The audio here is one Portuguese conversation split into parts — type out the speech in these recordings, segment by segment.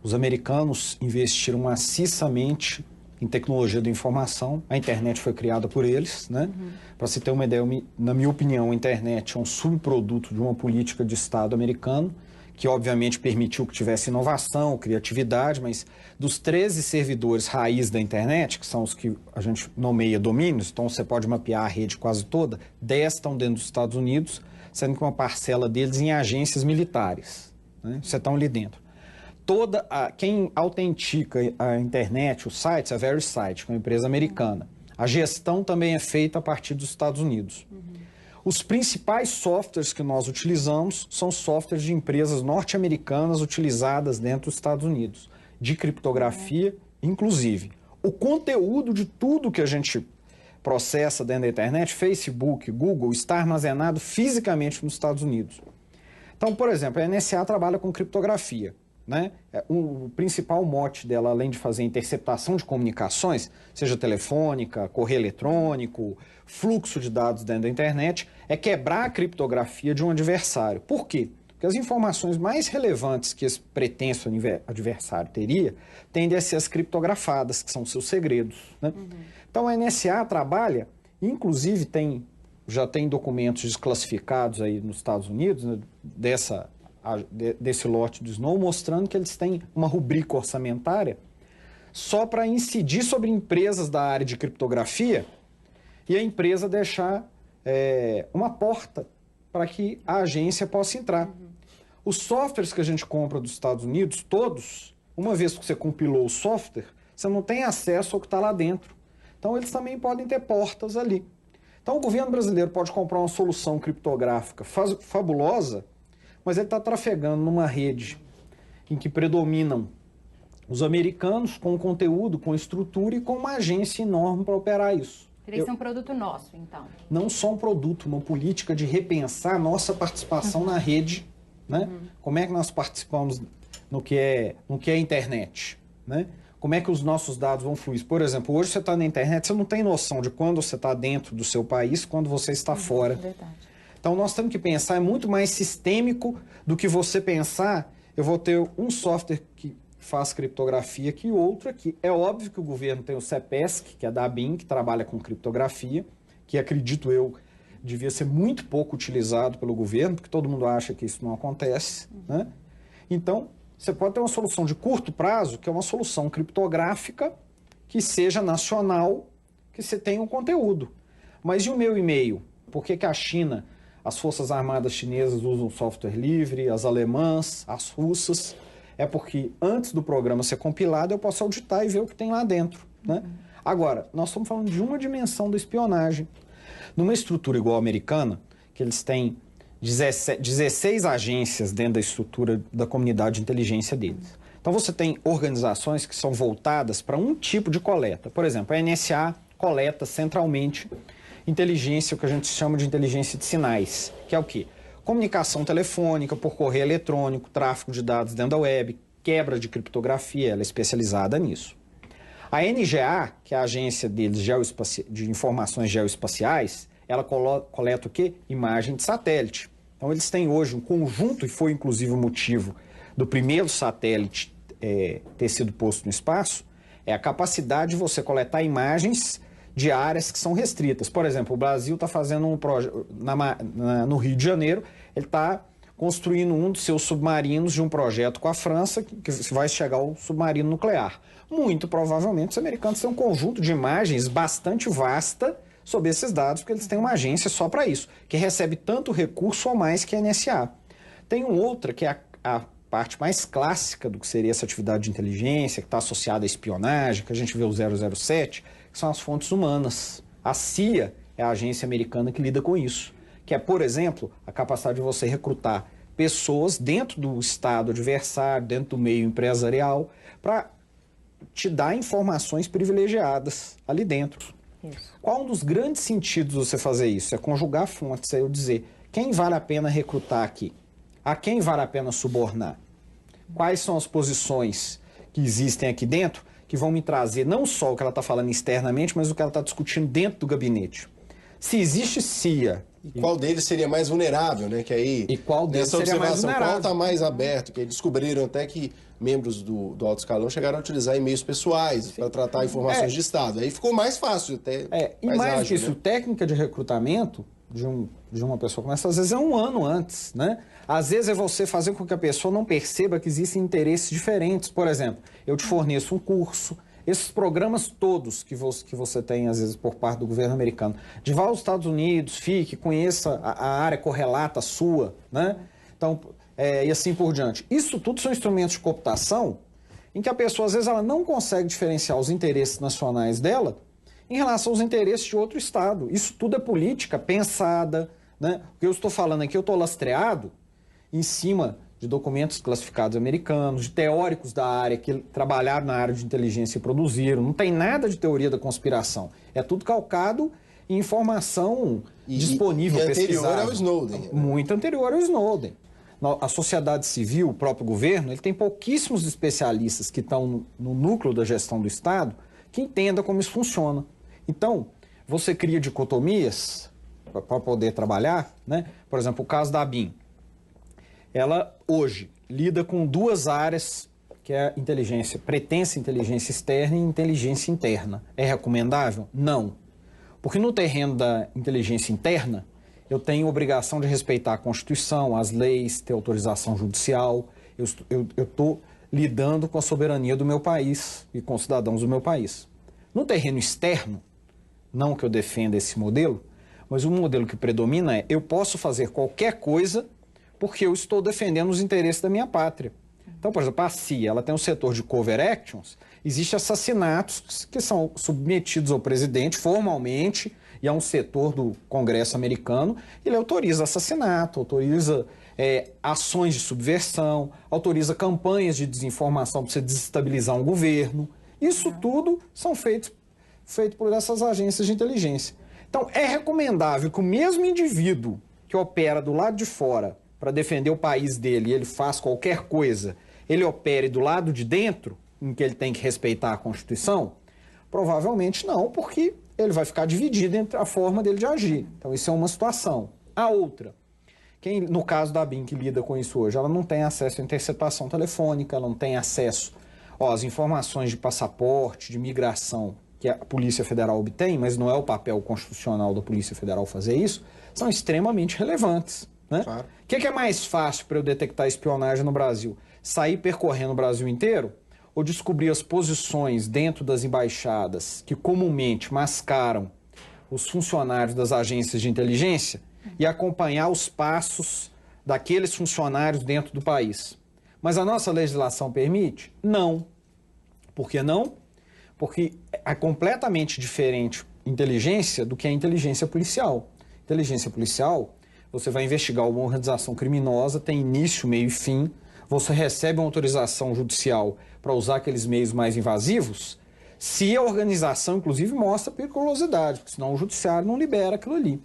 Os americanos investiram maciçamente em tecnologia da informação. A internet foi criada por eles, né? Para se ter uma ideia, na minha opinião, a internet é um subproduto de uma política de Estado americano, que obviamente permitiu que tivesse inovação, criatividade, mas dos 13 servidores raiz da internet, que são os que a gente nomeia domínios, então você pode mapear a rede quase toda, 10 estão dentro dos Estados Unidos, sendo que uma parcela deles em agências militares, né? Você está ali dentro. Quem autentica a internet, os sites, é a VeriSite, que é uma empresa americana. A gestão também é feita a partir dos Estados Unidos. Os principais softwares que nós utilizamos são softwares de empresas norte-americanas utilizadas dentro dos Estados Unidos, de criptografia, inclusive. O conteúdo de tudo que a gente processa dentro da internet, Facebook, Google, está armazenado fisicamente nos Estados Unidos. Então, por exemplo, a NSA trabalha com criptografia, né? O principal mote dela, além de fazer interceptação de comunicações, seja telefônica, correio eletrônico, fluxo de dados dentro da internet, é quebrar a criptografia de um adversário. Por quê? Porque as informações mais relevantes que esse pretenso adversário teria tendem a ser as criptografadas, que são seus segredos, né? Então a NSA trabalha, inclusive já tem documentos desclassificados aí nos Estados Unidos, né, desse lote do Snow, mostrando que eles têm uma rubrica orçamentária só para incidir sobre empresas da área de criptografia e a empresa deixar uma porta para que a agência possa entrar. Os softwares que a gente compra dos Estados Unidos, todos, uma vez que você compilou o software, você não tem acesso ao que está lá dentro. Então eles também podem ter portas ali. Então o governo brasileiro pode comprar uma solução criptográfica fabulosa, mas ele está trafegando numa rede em que predominam os americanos com conteúdo, com estrutura e com uma agência enorme para operar isso. Teria que ser um produto nosso, então. Não só um produto, uma política de repensar a nossa participação na rede, né? Como é que nós participamos no que é a internet, né? Como é que os nossos dados vão fluir? Por exemplo, hoje você está na internet, você não tem noção de quando você está dentro do seu país, quando você está fora. Verdade. Então, nós temos que pensar, é muito mais sistêmico do que você pensar, eu vou ter um software que faz criptografia que outro aqui. É óbvio que o governo tem o CEPESC, que é da ABIN, que trabalha com criptografia, que acredito eu devia ser muito pouco utilizado pelo governo, porque todo mundo acha que isso não acontece, né? Então, você pode ter uma solução de curto prazo, que é uma solução criptográfica, que seja nacional, que você tenha um conteúdo. Mas e o meu e-mail? Por que a China... As Forças Armadas chinesas usam software livre, as alemãs, as russas. É porque antes do programa ser compilado, eu posso auditar e ver o que tem lá dentro, né? Agora, nós estamos falando de uma dimensão da espionagem. Numa estrutura igual a americana, que eles têm 16 agências dentro da estrutura da comunidade de inteligência deles. Então você tem organizações que são voltadas para um tipo de coleta. Por exemplo, a NSA coleta centralmente inteligência, o que a gente chama de inteligência de sinais, que é o quê? Comunicação telefônica, por correio eletrônico, tráfego de dados dentro da web, quebra de criptografia, ela é especializada nisso. A NGA, que é a agência deles de informações geoespaciais, ela coleta o quê? Imagem de satélite. Então eles têm hoje um conjunto, e foi inclusive o motivo do primeiro satélite ter sido posto no espaço, é a capacidade de você coletar imagens de áreas que são restritas. Por exemplo, o Brasil está fazendo um projeto no Rio de Janeiro, ele está construindo um dos seus submarinos de um projeto com a França, que vai chegar ao submarino nuclear. Muito provavelmente os americanos têm um conjunto de imagens bastante vasta sobre esses dados, porque eles têm uma agência só para isso, que recebe tanto recurso ou mais que a NSA. Tem outra, que é a parte mais clássica do que seria essa atividade de inteligência, que está associada à espionagem, que a gente vê o 007, que são as fontes humanas. A CIA é a agência americana que lida com isso, que é, por exemplo, a capacidade de você recrutar pessoas dentro do estado adversário, dentro do meio empresarial, para te dar informações privilegiadas ali dentro. Isso. Qual um dos grandes sentidos de você fazer isso? É conjugar fontes, é eu dizer quem vale a pena recrutar aqui, a quem vale a pena subornar, quais são as posições que existem aqui dentro que vão me trazer não só o que ela está falando externamente, mas o que ela está discutindo dentro do gabinete. Se existe CIA E qual deles seria mais vulnerável, né? Que aí, E qual deles nessa seria mais observação, qual vulnerável? está mais aberto? Que eles descobriram até que membros do alto escalão chegaram a utilizar e-mails pessoais para tratar informações de Estado. Aí ficou mais fácil, até E mais ágil, que isso, né? técnica de recrutamento de uma pessoa começa, às vezes é um ano antes, né? Às vezes é você fazer com que a pessoa não perceba que existem interesses diferentes. Por exemplo, eu te forneço um curso, esses programas todos que você tem, às vezes, por parte do governo americano, de vá aos Estados Unidos, fique, conheça a área correlata sua, né? Então, e assim por diante. Isso tudo são instrumentos de cooptação em que a pessoa, às vezes, ela não consegue diferenciar os interesses nacionais dela em relação aos interesses de outro Estado. Isso tudo é política pensada, né? O que eu estou falando aqui, eu estou lastreado em cima de documentos classificados americanos, de teóricos da área que trabalharam na área de inteligência e produziram. Não tem nada de teoria da conspiração. É tudo calcado em informação disponível, anterior pesquisável. ao Snowden. Né? Muito anterior ao Snowden. A sociedade civil, o próprio governo, ele tem pouquíssimos especialistas que estão no núcleo da gestão do Estado que entendam como isso funciona. Então, você cria dicotomias para poder trabalhar, né? Por exemplo, o caso da ABIN. Ela, hoje, lida com duas áreas, que é a inteligência, pretensa inteligência externa e inteligência interna. É recomendável? Não. Porque no terreno da inteligência interna, eu tenho obrigação de respeitar a Constituição, as leis, ter autorização judicial. Eu estou lidando com a soberania do meu país e com os cidadãos do meu país. No terreno externo, não que eu defenda esse modelo, mas o modelo que predomina é eu posso fazer qualquer coisa porque eu estou defendendo os interesses da minha pátria. Então, por exemplo, a CIA, ela tem um setor de cover actions, existem assassinatos que são submetidos ao presidente formalmente, e a um setor do Congresso americano, ele autoriza assassinato, autoriza ações de subversão, autoriza campanhas de desinformação para você desestabilizar um governo. Isso tudo são feito por essas agências de inteligência. Então, é recomendável que o mesmo indivíduo que opera do lado de fora para defender o país dele e ele faz qualquer coisa, ele opere do lado de dentro, em que ele tem que respeitar a Constituição? Provavelmente não, porque ele vai ficar dividido entre a forma dele de agir. Então, isso é uma situação. A outra, no caso da ABIN que lida com isso hoje, ela não tem acesso à interceptação telefônica, ela não tem acesso às informações de passaporte, de migração, que a Polícia Federal obtém, mas não é o papel constitucional da Polícia Federal fazer isso, são extremamente relevantes. Né? Claro. O que é mais fácil para eu detectar espionagem no Brasil? Sair percorrendo o Brasil inteiro ou descobrir as posições dentro das embaixadas que comumente mascaram os funcionários das agências de inteligência e acompanhar os passos daqueles funcionários dentro do país? Mas a nossa legislação permite? Não. Por que não? Porque é completamente diferente inteligência do que a inteligência policial. Inteligência policial, você vai investigar uma organização criminosa, tem início, meio e fim, você recebe uma autorização judicial para usar aqueles meios mais invasivos, se a organização, inclusive, mostra periculosidade, porque senão o judiciário não libera aquilo ali.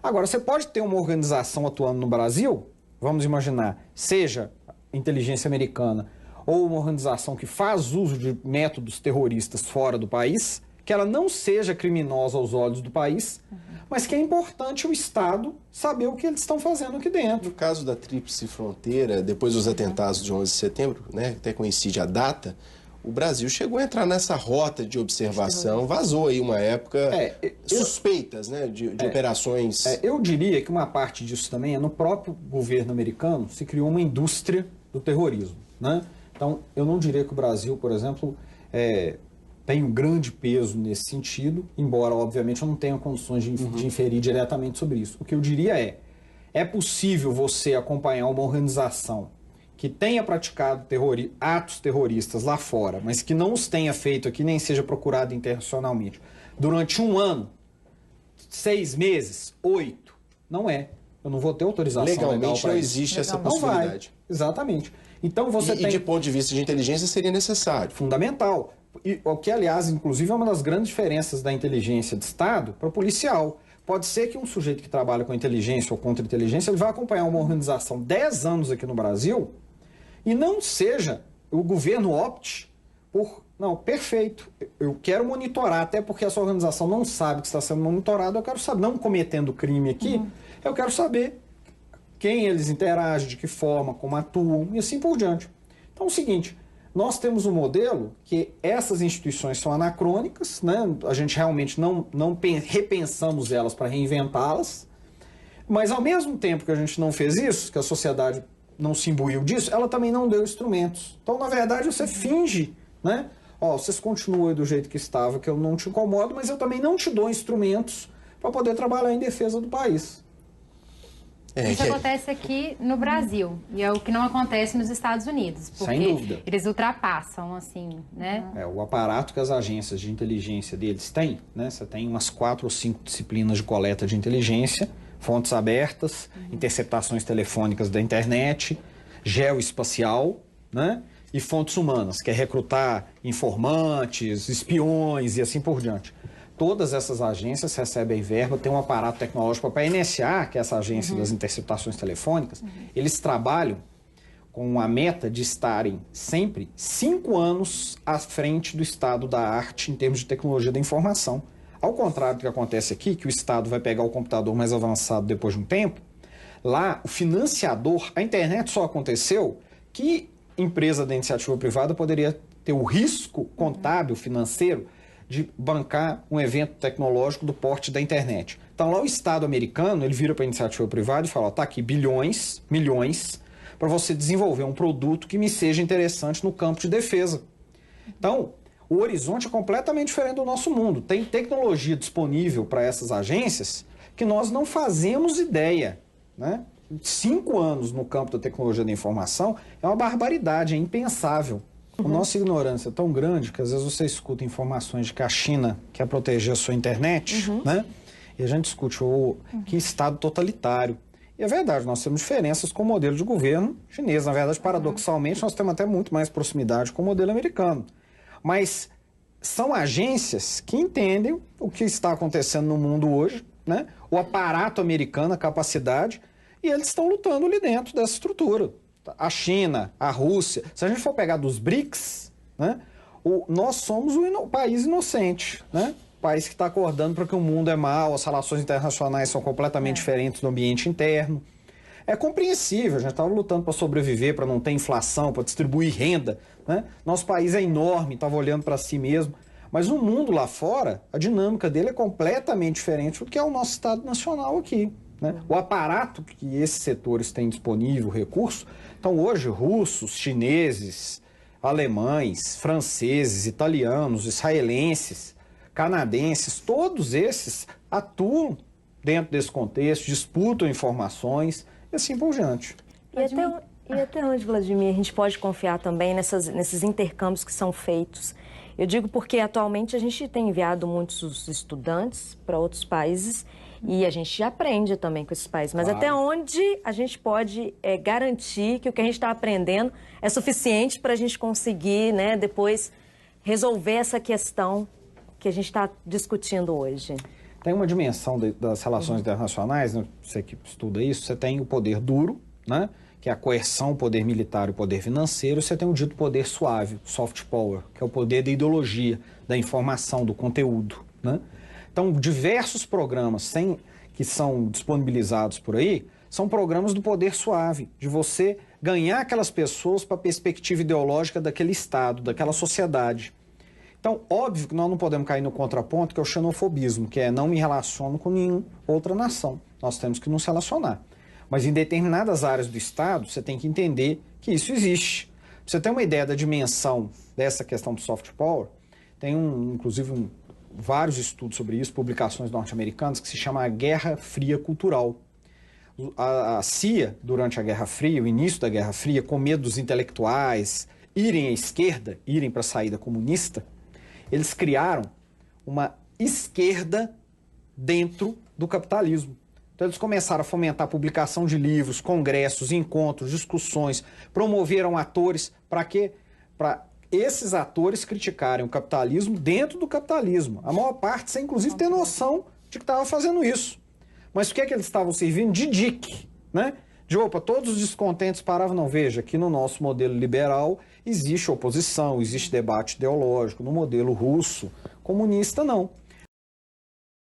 Agora, você pode ter uma organização atuando no Brasil, vamos imaginar, seja inteligência americana ou uma organização que faz uso de métodos terroristas fora do país, que ela não seja criminosa aos olhos do país, mas que é importante o Estado saber o que eles estão fazendo aqui dentro. No caso da Tríplice Fronteira, depois dos atentados de 11 de setembro, né, até coincide a data, o Brasil chegou a entrar nessa rota de observação, vazou aí uma época suspeitas, né, de operações... Eu diria que uma parte disso também é no próprio governo americano se criou uma indústria do terrorismo, né? Então, eu não diria que o Brasil, por exemplo, tem um grande peso nesse sentido, embora, obviamente, eu não tenha condições de inferir diretamente sobre isso. O que eu diria é possível você acompanhar uma organização que tenha praticado atos terroristas lá fora, mas que não os tenha feito aqui, nem seja procurado internacionalmente, durante 1 ano, 6 meses, 8, não é. Eu não vou ter autorização legal para isso. Legalmente não existe essa possibilidade. Não vai. Exatamente. Então você tem... E de ponto de vista de inteligência seria necessário. Fundamental. E, o que, aliás, inclusive é uma das grandes diferenças da inteligência de Estado para o policial. Pode ser que um sujeito que trabalha com inteligência ou contra-inteligência, ele vai acompanhar uma organização 10 anos aqui no Brasil e não seja, o governo opte Não, perfeito. Eu quero monitorar, até porque essa organização não sabe que está sendo monitorada, eu quero saber, não cometendo crime aqui, eu quero saber quem eles interagem, de que forma, como atuam e assim por diante. Então é o seguinte, nós temos um modelo que essas instituições são anacrônicas, né? A gente realmente não repensamos elas para reinventá-las, mas ao mesmo tempo que a gente não fez isso, que a sociedade não se imbuiu disso, ela também não deu instrumentos. Então, na verdade, você finge, né? Vocês continuam aí do jeito que estava, que eu não te incomodo, mas eu também não te dou instrumentos para poder trabalhar em defesa do país. Isso acontece aqui no Brasil, e é o que não acontece nos Estados Unidos, porque sem dúvida. Eles ultrapassam, assim, né? O aparato que as agências de inteligência deles têm, né? Você tem umas 4 ou 5 disciplinas de coleta de inteligência, fontes abertas, interceptações telefônicas da internet, geoespacial, né? E fontes humanas, que é recrutar informantes, espiões e assim por diante. Todas essas agências recebem verba, tem um aparato tecnológico para a NSA, que é essa agência das interceptações telefônicas, eles trabalham com a meta de estarem sempre 5 anos à frente do estado da arte em termos de tecnologia da informação. Ao contrário do que acontece aqui, que o Estado vai pegar o computador mais avançado depois de um tempo, lá o financiador, a internet só aconteceu que empresa da iniciativa privada poderia ter o risco contábil, financeiro, de bancar um evento tecnológico do porte da internet. Então lá o Estado americano, ele vira para a iniciativa privada e fala, tá aqui bilhões, milhões, para você desenvolver um produto que me seja interessante no campo de defesa. Então, o horizonte é completamente diferente do nosso mundo. Tem tecnologia disponível para essas agências que nós não fazemos ideia, né? 5 anos no campo da tecnologia da informação é uma barbaridade, é impensável. A nossa ignorância é tão grande que às vezes você escuta informações de que a China quer proteger a sua internet, né? E a gente discute que Estado totalitário. E é verdade, nós temos diferenças com o modelo de governo chinês. Na verdade, paradoxalmente, nós temos até muito mais proximidade com o modelo americano. Mas são agências que entendem o que está acontecendo no mundo hoje, né? O aparato americano, a capacidade, e eles estão lutando ali dentro dessa estrutura. A China, a Rússia, se a gente for pegar dos BRICS, né? Nós somos o país inocente, né? O país que está acordando para que o mundo é mau, as relações internacionais são completamente diferentes do ambiente interno. É compreensível, a gente estava lutando para sobreviver, para não ter inflação, para distribuir renda, né? Nosso país é enorme, estava olhando para si mesmo. Mas o mundo lá fora, a dinâmica dele é completamente diferente do que é o nosso Estado Nacional aqui, né? O aparato que esses setores têm disponível, recurso, então hoje russos, chineses, alemães, franceses, italianos, israelenses, canadenses, todos esses atuam dentro desse contexto, disputam informações e assim por diante. E até onde, Vladimir, a gente pode confiar também nesses intercâmbios que são feitos? Eu digo porque atualmente a gente tem enviado muitos estudantes para outros países e a gente aprende também com esses países. Mas até onde a gente pode garantir que o que a gente está aprendendo é suficiente para a gente conseguir, né, depois resolver essa questão que a gente está discutindo hoje? Tem uma dimensão das relações internacionais, né? Você que estuda isso, você tem o poder duro, né? Que é a coerção, o poder militar e o poder financeiro, você tem o dito poder suave, soft power, que é o poder da ideologia, da informação, do conteúdo, né? Então, diversos programas que são disponibilizados por aí são programas do poder suave, de você ganhar aquelas pessoas para a perspectiva ideológica daquele Estado, daquela sociedade. Então, óbvio que nós não podemos cair no contraponto, que é o xenofobismo, que é não me relaciono com nenhuma outra nação. Nós temos que nos relacionar. Mas em determinadas áreas do Estado, você tem que entender que isso existe. Pra você ter uma ideia da dimensão dessa questão do soft power, tem inclusive vários estudos sobre isso, publicações norte-americanas, que se chama a Guerra Fria Cultural. A CIA, durante a Guerra Fria, o início da Guerra Fria, com medo dos intelectuais irem à esquerda, irem para a saída comunista, eles criaram uma esquerda dentro do capitalismo. Então eles começaram a fomentar a publicação de livros, congressos, encontros, discussões, promoveram atores para quê? Para esses atores criticarem o capitalismo dentro do capitalismo. A maior parte sem inclusive ter noção de que estava fazendo isso. Mas o que é que eles estavam servindo? De dique, né? De opa, todos os descontentes paravam, não, veja, aqui no nosso modelo liberal existe oposição, existe debate ideológico. No modelo russo, comunista não.